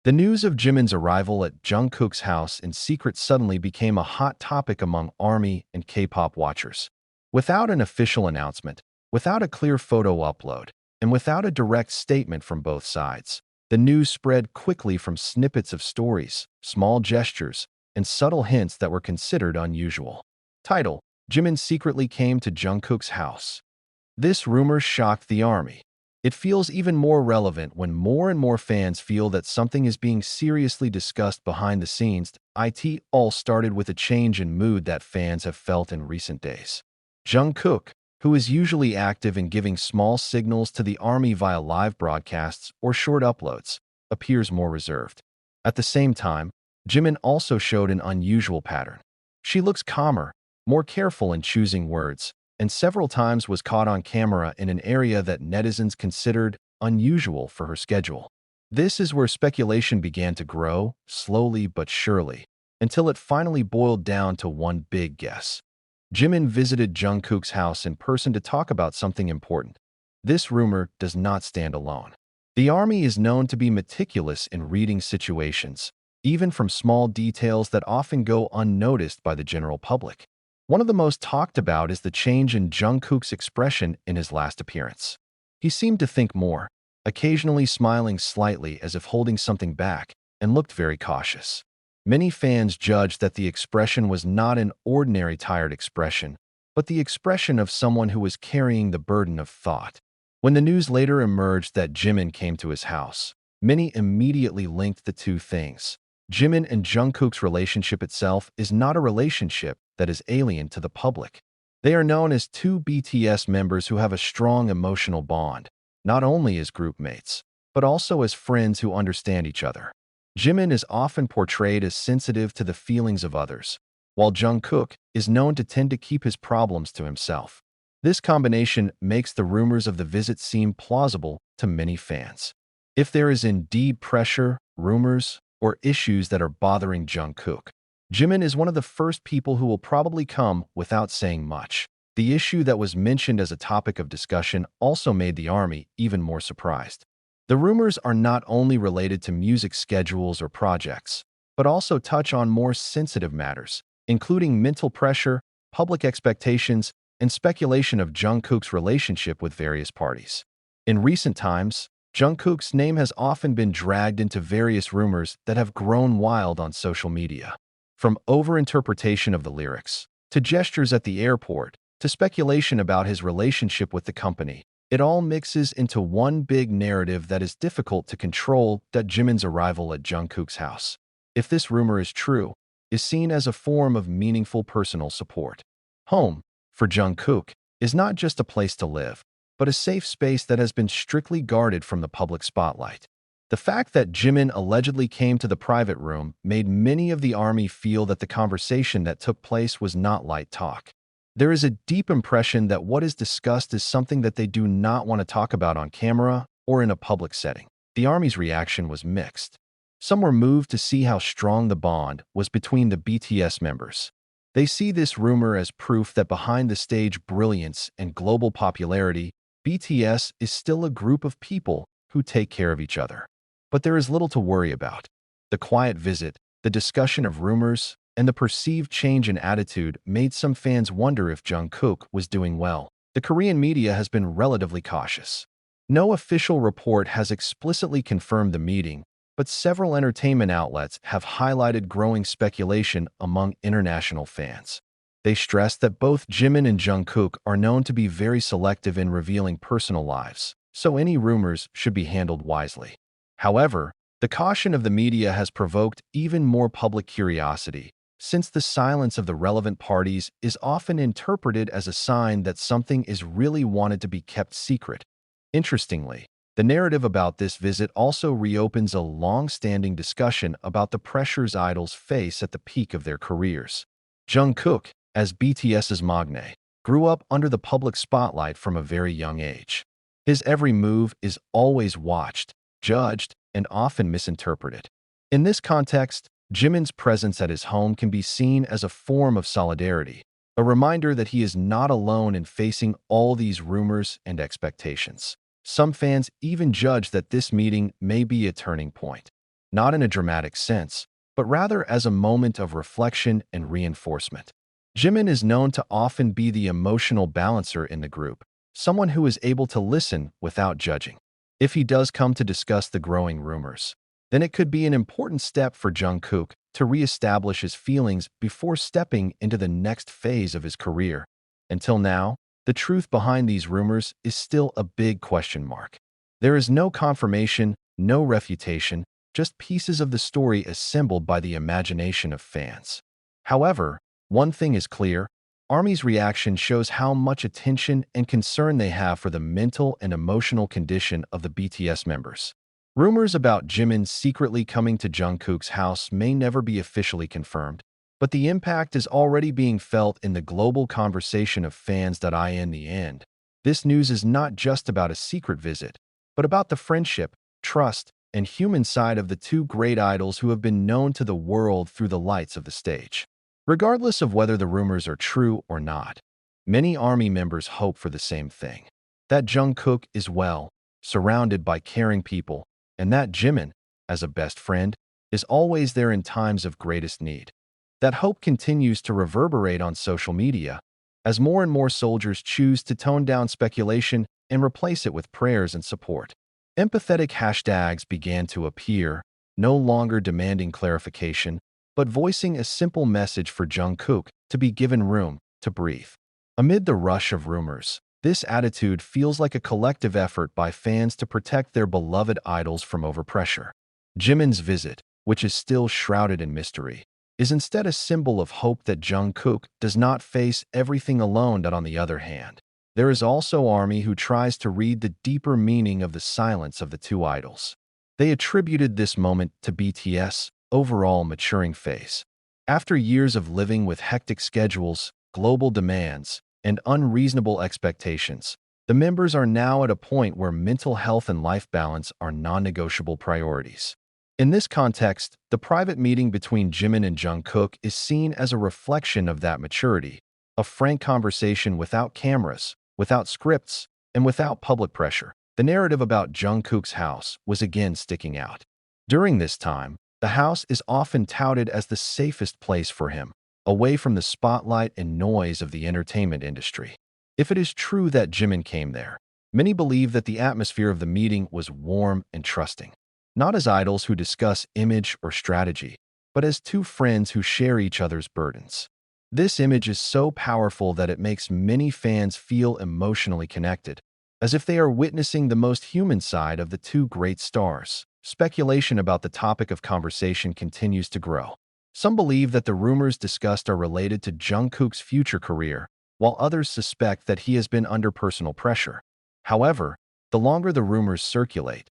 The news of Jimin's arrival at Jungkook's house in secret suddenly became a hot topic among ARMY and K-pop watchers. Without an official announcement, without a clear photo upload, and without a direct statement from both sides, the news spread quickly from snippets of stories, small gestures, and subtle hints that were considered unusual. Title: Jimin secretly came to Jungkook's house. This rumor shocked the ARMY. It feels even more relevant when more and more fans feel that something is being seriously discussed behind the scenes. It all started with a change in mood that fans have felt in recent days. Jungkook, who is usually active in giving small signals to the ARMY via live broadcasts or short uploads, appears more reserved. At the same time, Jimin also showed an unusual pattern. She looks calmer, more careful in choosing words, and several times was caught on camera in an area that netizens considered unusual for her schedule. This is where speculation began to grow, slowly but surely, until it finally boiled down to one big guess. Jimin visited Jungkook's house in person to talk about something important. This rumor does not stand alone. The ARMY is known to be meticulous in reading situations, even from small details that often go unnoticed by the general public. One of the most talked about is the change in Jungkook's expression in his last appearance. He seemed to think more, occasionally smiling slightly as if holding something back, and looked very cautious. Many fans judged that the expression was not an ordinary tired expression, but the expression of someone who was carrying the burden of thought. When the news later emerged that Jimin came to his house, many immediately linked the two things. Jimin and Jungkook's relationship itself is not a relationship that is alien to the public. They are known as two BTS members who have a strong emotional bond, not only as group mates, but also as friends who understand each other. Jimin is often portrayed as sensitive to the feelings of others, while Jungkook is known to tend to keep his problems to himself. This combination makes the rumors of the visit seem plausible to many fans. If there is indeed pressure, rumors, or issues that are bothering Jungkook, Jimin is one of the first people who will probably come without saying much. The issue that was mentioned as a topic of discussion also made the ARMY even more surprised. The rumors are not only related to music schedules or projects, but also touch on more sensitive matters, including mental pressure, public expectations, and speculation of Jungkook's relationship with various parties. In recent times, Jungkook's name has often been dragged into various rumors that have grown wild on social media. From overinterpretation of the lyrics, to gestures at the airport, to speculation about his relationship with the company, it all mixes into one big narrative that is difficult to control. That Jimin's arrival at Jungkook's house, if this rumor is true, is seen as a form of meaningful personal support. Home, for Jungkook, is not just a place to live, but a safe space that has been strictly guarded from the public spotlight. The fact that Jimin allegedly came to the private room made many of the ARMY feel that the conversation that took place was not light talk. There is a deep impression that what is discussed is something that they do not want to talk about on camera or in a public setting. The ARMY's reaction was mixed. Some were moved to see how strong the bond was between the BTS members. They see this rumor as proof that behind the stage brilliance and global popularity, BTS is still a group of people who take care of each other. But there is little to worry about. The quiet visit, the discussion of rumors, and the perceived change in attitude made some fans wonder if Jungkook was doing well. The Korean media has been relatively cautious. No official report has explicitly confirmed the meeting, but several entertainment outlets have highlighted growing speculation among international fans. They stress that both Jimin and Jungkook are known to be very selective in revealing personal lives, so any rumors should be handled wisely. However, the caution of the media has provoked even more public curiosity, since the silence of the relevant parties is often interpreted as a sign that something is really wanted to be kept secret. Interestingly, the narrative about this visit also reopens a long-standing discussion about the pressures idols face at the peak of their careers. Jungkook, as BTS's magne, grew up under the public spotlight from a very young age. His every move is always watched, judged, and often misinterpreted. In this context, Jimin's presence at his home can be seen as a form of solidarity, a reminder that he is not alone in facing all these rumors and expectations. Some fans even judge that this meeting may be a turning point. not in a dramatic sense, but rather as a moment of reflection and reinforcement. Jimin is known to often be the emotional balancer in the group, someone who is able to listen without judging. If he does come to discuss the growing rumors, then it could be an important step for Jungkook to reestablish his feelings before stepping into the next phase of his career. Until now, the truth behind these rumors is still a big question mark. There is no confirmation, no refutation, just pieces of the story assembled by the imagination of fans. However, one thing is clear: ARMY's reaction shows how much attention and concern they have for the mental and emotional condition of the BTS members. Rumors about Jimin secretly coming to Jungkook's house may never be officially confirmed, but the impact is already being felt in the global conversation of fans. In the end, this news is not just about a secret visit, but about the friendship, trust, and human side of the two great idols who have been known to the world through the lights of the stage. Regardless of whether the rumors are true or not, many ARMY members hope for the same thing: that Jungkook is well, surrounded by caring people, and that Jimin, as a best friend, is always there in times of greatest need. That hope continues to reverberate on social media as more and more soldiers choose to tone down speculation and replace it with prayers and support. Empathetic hashtags began to appear, no longer demanding clarification, but voicing a simple message for Jungkook to be given room to breathe. Amid the rush of rumors, this attitude feels like a collective effort by fans to protect their beloved idols from overpressure. Jimin's visit, which is still shrouded in mystery, is instead a symbol of hope that Jungkook does not face everything alone. On the other hand, there is also ARMY who tries to read the deeper meaning of the silence of the two idols. They attributed this moment to BTS' overall maturing phase. After years of living with hectic schedules, global demands, and unreasonable expectations, the members are now at a point where mental health and life balance are non-negotiable priorities. In this context, the private meeting between Jimin and Jungkook is seen as a reflection of that maturity, a frank conversation without cameras, without scripts, and without public pressure. The narrative about Jungkook's house was again sticking out. During this time, the house is often touted as the safest place for him, away from the spotlight and noise of the entertainment industry. If it is true that Jimin came there, many believe that the atmosphere of the meeting was warm and trusting. Not as idols who discuss image or strategy, but as two friends who share each other's burdens. This image is so powerful that it makes many fans feel emotionally connected, as if they are witnessing the most human side of the two great stars. Speculation about the topic of conversation continues to grow. Some believe that the rumors discussed are related to Jungkook's future career, while others suspect that he has been under personal pressure. However, the longer the rumors circulate,